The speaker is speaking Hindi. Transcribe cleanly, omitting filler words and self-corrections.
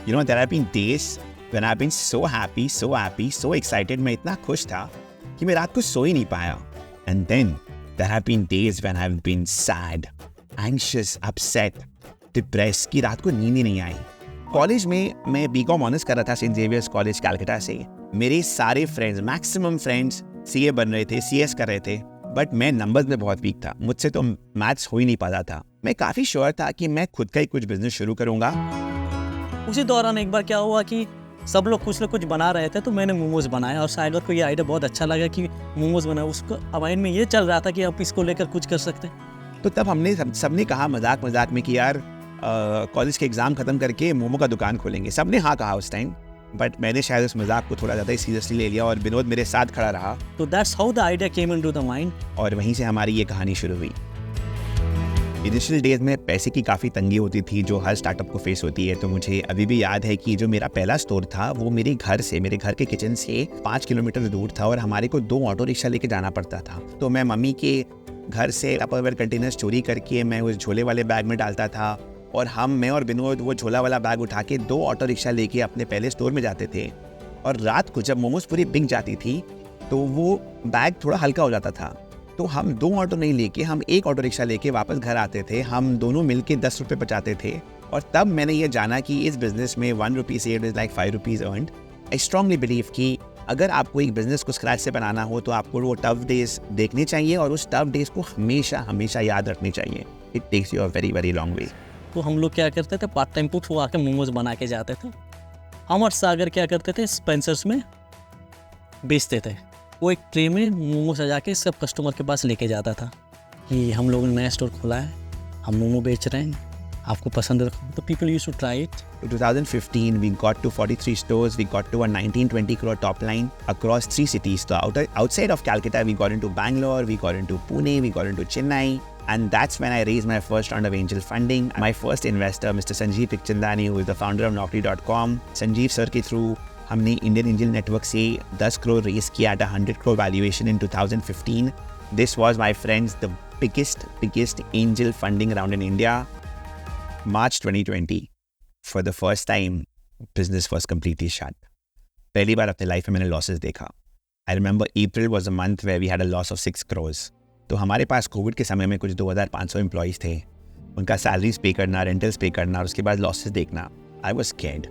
You know, there have been days when I've been so happy, so excited. मैं इतना खुश था कि मैं रात को सो ही नहीं पाया. And then there have been days when I've been sad, anxious, upset, depressed कि रात को नींद ही नहीं आई. कॉलेज में मैं बीकॉम ऑनर्स कर रहा था सेंट जेवियर्स कॉलेज कलकत्ता से. मेरे सारे फ्रेंड्स, मैक्सिमम फ्रेंड्स सीए बन रहे थे, सीएस कर रहे थे, बट मैं नंबर्स में बहुत वीक था. मुझसे तो मैथ्स हो ही नहीं पाता था. मैं काफ़ी श्योर था कि मैं खुद का ही कुछ बिजनेस शुरू करूँगा. उसी दौरान एक बार क्या हुआ कि सब लोग कुछ ना कुछ बना रहे थे, तो मैंने मोमोज बनाया और साइगर को ये आइडिया बहुत अच्छा लगा कि मोमोज बनाया. उसको माइंड में ये चल रहा था कि आप इसको लेकर कुछ कर सकते हैं. तो तब हमने सबने कहा मजाक में कि यार कॉलेज के एग्ज़ाम ख़त्म करके मोमो का दुकान खोलेंगे. सबने हाँ कहा उस टाइम, बट मैंने शायद उस मजाक को थोड़ा ज़्यादा ही सीरियसली ले लिया और विनोद मेरे साथ खड़ा रहा. तो that's how the idea came into the mind. और वहीं से हमारी ये कहानी शुरू हुई. इनिशियल डेज में पैसे की काफ़ी तंगी होती थी जो हर स्टार्टअप को फेस होती है. तो मुझे अभी भी याद है कि जो मेरा पहला स्टोर था वो मेरे घर के किचन से 5 किलोमीटर दूर था और हमारे को 2 ऑटो रिक्शा लेके जाना पड़ता था. तो मैं मम्मी के घर से टपरवेयर कंटेनर्स चोरी करके मैं उस झोले वाले बैग में डालता था और मैं और विनोद वो झोला वाला बैग उठा के 2 ऑटो रिक्शा लेके अपने पहले स्टोर में जाते थे. और रात को जब मोमोज पूरी बिक जाती थी तो वो बैग थोड़ा हल्का हो जाता था. तो हम 2 ऑटो नहीं लेके हम 1 ऑटो रिक्शा लेके वापस घर आते थे. हम दोनों मिलके 10 रुपये बचाते थे. और तब मैंने ये जाना कि इस बिज़नेस में 1 rupee saved is like 5 rupees earned. I strongly believe कि अगर आपको एक बिज़नेस को स्क्रैच से बनाना हो तो आपको वो टफ डेज देखने चाहिए और उस टफ डेज को हमेशा याद रखनी चाहिए. It takes you a very very long way. तो हम लोग क्या करते थे, पार्ट टाइम पुट हुआ के मोमोज बना के जाते थे. हम और सागर क्या करते थे, स्पेंसर्स में बेचते थे. वो एक ट्रे में मोमो सजा के सब कस्टमर के पास लेके जाता था कि हम लोगों ने नया स्टोर खोला है, हम मोमो बेच रहे हैं, आपको पसंद है तो people used to try it. In 2015, we got to 43 stores. We got to a 19-20 crore top line across 3 cities. So outside of Calcutta, we got into Bangalore, we got into Pune, we got into Chennai. And that's when I raised my first round of angel funding. My first investor, Mr. Sanjeev Pichchandani, who is the founder of Naukri.com. Sanjeev sir के through हमने इंडियन एंजल नेटवर्क से 10 करोड़ रेस किया at 100 crore valuation in 2015. This was, my friends, the biggest angel funding round in India. March 2020. For the first time, business was completely shut. पहली बार अपने लाइफ में मैंने लॉसेस देखा. I remember April was a month where we had a loss of 6 crores. तो हमारे पास कोविड के समय में कुछ 2,500 एम्प्लॉइज थे. उनका सैलरीज पे करना, रेंटल्स पे करना और उसके बाद लॉसेस देखना. I was scared.